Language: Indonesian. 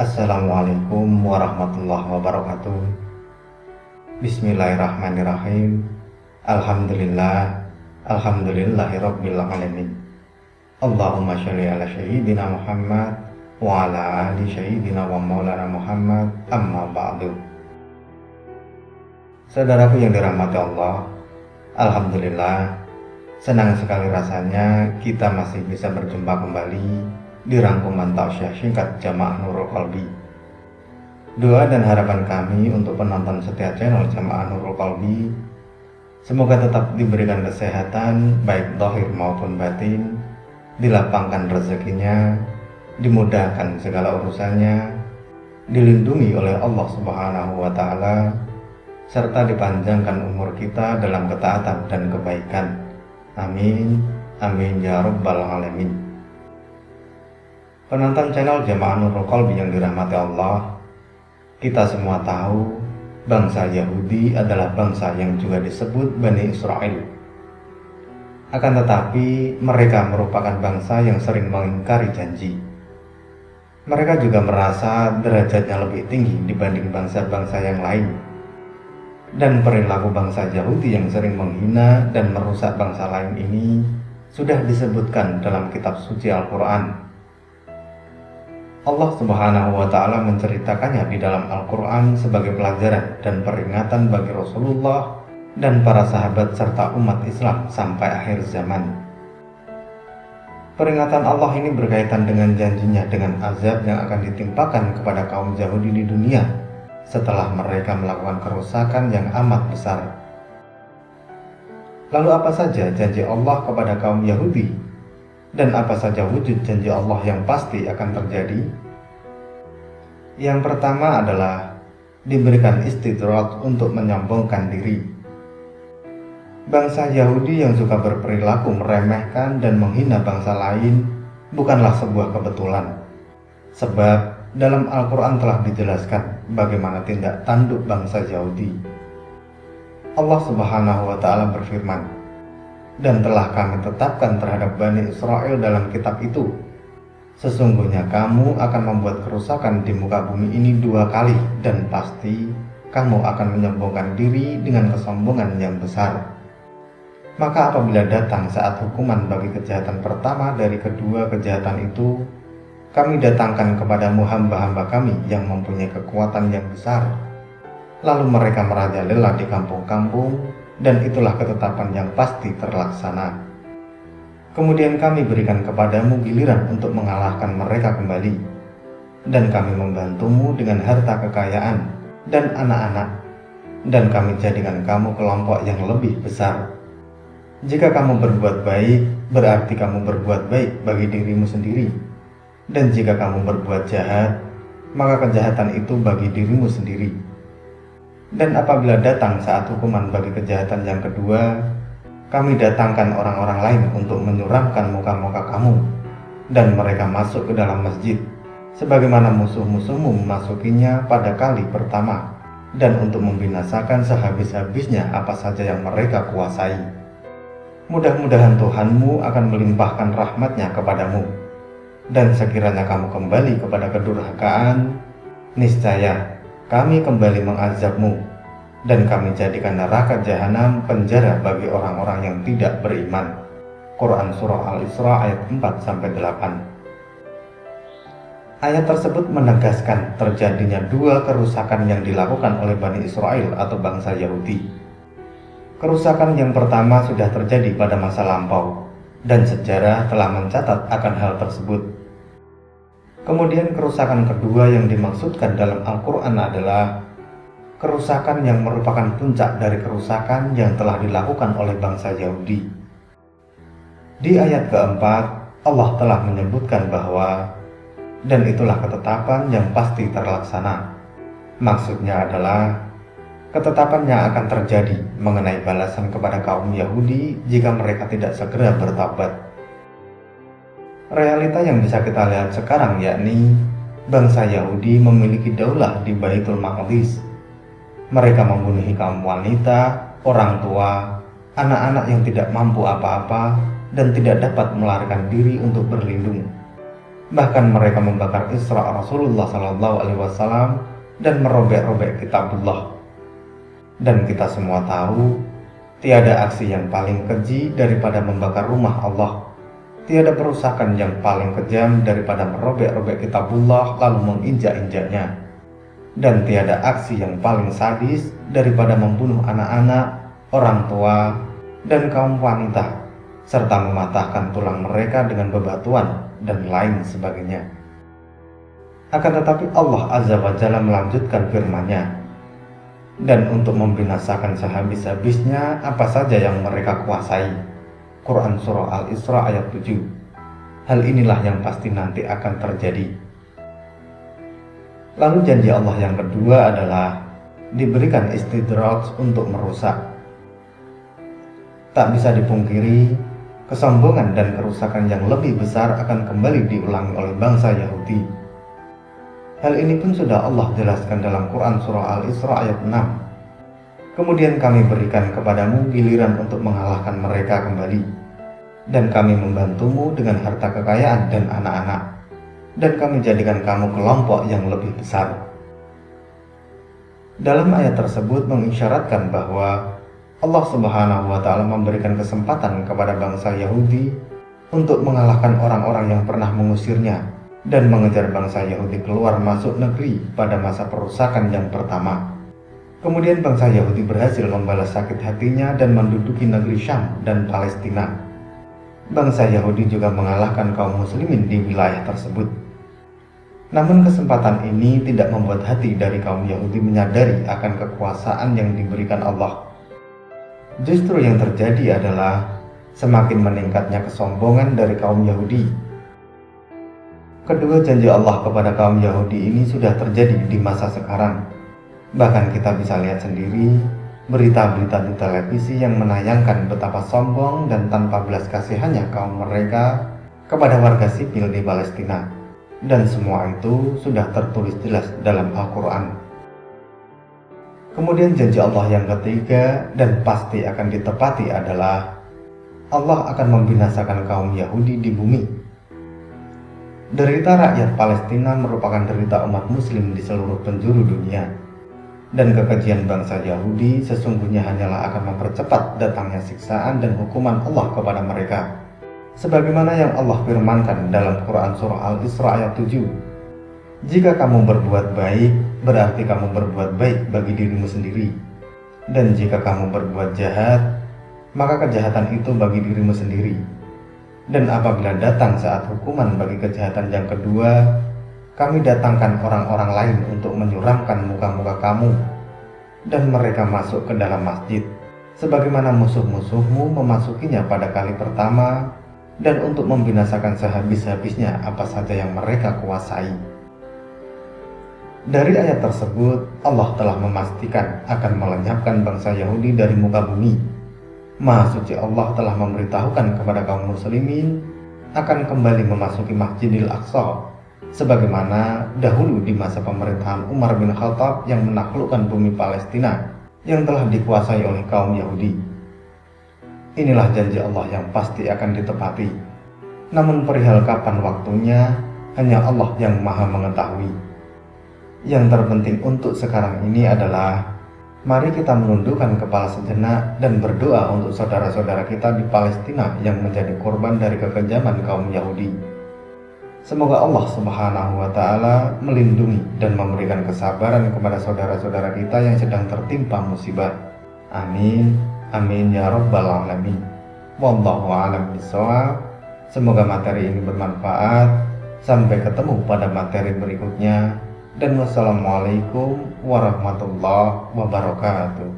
Assalamualaikum warahmatullahi wabarakatuh. Bismillahirrahmanirrahim. Alhamdulillah. Alhamdulillahirabbil alamin. Allahumma sholli ala sayyidina Muhammad wa ala ali sayyidina wa maulana Muhammad, amma ba'du. Saudaraku yang dirahmati Allah, alhamdulillah, senang sekali rasanya kita masih bisa berjumpa kembali di rangkuman tausiah singkat Jamaah Nurul Qalbi. Doa dan harapan kami untuk penonton setia channel Jamaah Nurul Qalbi, semoga tetap diberikan kesehatan baik zahir maupun batin, dilapangkan rezekinya, dimudahkan segala urusannya, dilindungi oleh Allah Subhanahu wa Ta'ala, serta dipanjangkan umur kita dalam ketaatan dan kebaikan. Amin, amin ya rabbal alamin. Penonton channel Jamaah Nurul Qalbi yang dirahmati Allah, kita semua tahu bangsa Yahudi adalah bangsa yang juga disebut Bani Israel. Akan tetapi mereka merupakan bangsa yang sering mengingkari janji. Mereka juga merasa derajatnya lebih tinggi dibanding bangsa-bangsa yang lain. Dan perilaku bangsa Yahudi yang sering menghina dan merusak bangsa lain ini sudah disebutkan dalam kitab suci Al-Quran. Allah Subhanahu wa Ta'ala menceritakannya di dalam Al-Quran sebagai pelajaran dan peringatan bagi Rasulullah dan para sahabat serta umat Islam sampai akhir zaman. Peringatan Allah ini berkaitan dengan janjinya dengan azab yang akan ditimpakan kepada kaum Yahudi di dunia setelah mereka melakukan kerusakan yang amat besar. Lalu apa saja janji Allah kepada kaum Yahudi? Dan apa saja wujud janji Allah yang pasti akan terjadi? Yang pertama adalah diberikan istidrat untuk menyombongkan diri. Bangsa Yahudi yang suka berperilaku meremehkan dan menghina bangsa lain bukanlah sebuah kebetulan. Sebab dalam Al-Quran telah dijelaskan bagaimana tindak tanduk bangsa Yahudi. Allah Subhanahu wa Ta'ala berfirman, dan telah kami tetapkan terhadap Bani Israel dalam kitab itu, sesungguhnya kamu akan membuat kerusakan di muka bumi ini 2 kali, dan pasti kamu akan menyombongkan diri dengan kesombongan yang besar. Maka apabila datang saat hukuman bagi kejahatan pertama dari kedua kejahatan itu, kami datangkan kepadamu hamba-hamba kami yang mempunyai kekuatan yang besar. Lalu mereka merajalela di kampung-kampung, dan itulah ketetapan yang pasti terlaksana. Kemudian kami berikan kepadamu giliran untuk mengalahkan mereka kembali, dan kami membantumu dengan harta kekayaan dan anak-anak, dan kami jadikan kamu kelompok yang lebih besar. Jika kamu berbuat baik, berarti kamu berbuat baik bagi dirimu sendiri, dan jika kamu berbuat jahat, maka kejahatan itu bagi dirimu sendiri. Dan apabila datang saat hukuman bagi kejahatan yang kedua, kami datangkan orang-orang lain untuk menyuramkan muka-muka kamu, dan mereka masuk ke dalam masjid, sebagaimana musuh-musuhmu memasukinya pada kali pertama, dan untuk membinasakan sehabis-habisnya apa saja yang mereka kuasai. Mudah-mudahan Tuhanmu akan melimpahkan rahmatnya kepadamu, dan sekiranya kamu kembali kepada kedurhakaan, niscaya kami kembali mengazabmu, dan kami jadikan neraka jahanam penjara bagi orang-orang yang tidak beriman. Quran Surah Al-Isra ayat 4-8. Ayat tersebut menegaskan terjadinya 2 kerusakan yang dilakukan oleh Bani Israel atau bangsa Yahudi. Kerusakan yang pertama sudah terjadi pada masa lampau, dan sejarah telah mencatat akan hal tersebut. Kemudian kerusakan kedua yang dimaksudkan dalam Al-Quran adalah kerusakan yang merupakan puncak dari kerusakan yang telah dilakukan oleh bangsa Yahudi. Di ayat keempat, Allah telah menyebutkan bahwa, dan itulah ketetapan yang pasti terlaksana. Maksudnya adalah ketetapan yang akan terjadi mengenai balasan kepada kaum Yahudi jika mereka tidak segera bertaubat. Realita yang bisa kita lihat sekarang yakni bangsa Yahudi memiliki daulah di Baitul Maqdis. Mereka membunuhi kaum wanita, orang tua, anak-anak yang tidak mampu apa-apa dan tidak dapat melarikan diri untuk berlindung. Bahkan mereka membakar Isra Rasulullah SAW dan merobek-robek kitabullah. Dan kita semua tahu, tiada aksi yang paling keji daripada membakar rumah Allah. Tiada perusakan yang paling kejam daripada merobek-robek kitabullah lalu menginjak-injaknya. Dan tiada aksi yang paling sadis daripada membunuh anak-anak, orang tua, dan kaum wanita, serta mematahkan tulang mereka dengan bebatuan dan lain sebagainya. Akan tetapi Allah Azza wa Jalla melanjutkan firman-Nya, dan untuk membinasakan sehabis-habisnya apa saja yang mereka kuasai. Quran Surah Al-Isra ayat 7. Hal inilah yang pasti nanti akan terjadi. Lalu janji Allah yang kedua adalah diberikan istidraj untuk merusak. Tak bisa dipungkiri, kesombongan dan kerusakan yang lebih besar akan kembali diulangi oleh bangsa Yahudi. Hal ini pun sudah Allah jelaskan dalam Quran Surah Al-Isra ayat 6. Kemudian kami berikan kepadamu giliran untuk mengalahkan mereka kembali. Dan kami membantumu dengan harta kekayaan dan anak-anak. Dan kami jadikan kamu kelompok yang lebih besar. Dalam ayat tersebut mengisyaratkan bahwa Allah Subhanahu wa Ta'ala memberikan kesempatan kepada bangsa Yahudi untuk mengalahkan orang-orang yang pernah mengusirnya dan mengejar bangsa Yahudi keluar masuk negeri pada masa perusakan yang pertama. Kemudian bangsa Yahudi berhasil membalas sakit hatinya dan menduduki negeri Syam dan Palestina. Bangsa Yahudi juga mengalahkan kaum muslimin di wilayah tersebut. Namun kesempatan ini tidak membuat hati dari kaum Yahudi menyadari akan kekuasaan yang diberikan Allah. Justru yang terjadi adalah semakin meningkatnya kesombongan dari kaum Yahudi. Kedua janji Allah kepada kaum Yahudi ini sudah terjadi di masa sekarang. Bahkan kita bisa lihat sendiri berita-berita di televisi yang menayangkan betapa sombong dan tanpa belas kasihannya kaum mereka kepada warga sipil di Palestina. Dan semua itu sudah tertulis jelas dalam Al-Quran. Kemudian janji Allah yang ketiga dan pasti akan ditepati adalah Allah akan membinasakan kaum Yahudi di bumi. Derita rakyat Palestina merupakan derita umat muslim di seluruh penjuru dunia. Dan kekejian bangsa Yahudi sesungguhnya hanyalah akan mempercepat datangnya siksaan dan hukuman Allah kepada mereka. Sebagaimana yang Allah firmankan dalam Quran Surah Al-Isra ayat 7. Jika kamu berbuat baik, berarti kamu berbuat baik bagi dirimu sendiri. Dan jika kamu berbuat jahat, maka kejahatan itu bagi dirimu sendiri. Dan apabila datang saat hukuman bagi kejahatan yang kedua, kami datangkan orang-orang lain untuk menyuramkan muka-muka kamu, dan mereka masuk ke dalam masjid, sebagaimana musuh-musuhmu memasukinya pada kali pertama, dan untuk membinasakan sehabis-habisnya apa saja yang mereka kuasai. Dari ayat tersebut, Allah telah memastikan akan melenyapkan bangsa Yahudi dari muka bumi. Maha Suci Allah telah memberitahukan kepada kaum muslimin akan kembali memasuki Masjidil Aqsa, sebagaimana dahulu di masa pemerintahan Umar bin Khattab yang menaklukkan bumi Palestina yang telah dikuasai oleh kaum Yahudi. Inilah janji Allah yang pasti akan ditepati. Namun perihal kapan waktunya, hanya Allah yang Maha mengetahui. Yang terpenting untuk sekarang ini adalah mari kita menundukkan kepala sejenak dan berdoa untuk saudara-saudara kita di Palestina yang menjadi korban dari kekejaman kaum Yahudi. Semoga Allah Subhanahu wa Ta'ala melindungi dan memberikan kesabaran kepada saudara-saudara kita yang sedang tertimpa musibah. Amin, amin ya rabbal alamin. Wallahu a'lam bishawab. Semoga materi ini bermanfaat. Sampai ketemu pada materi berikutnya. Dan wassalamualaikum warahmatullahi wabarakatuh.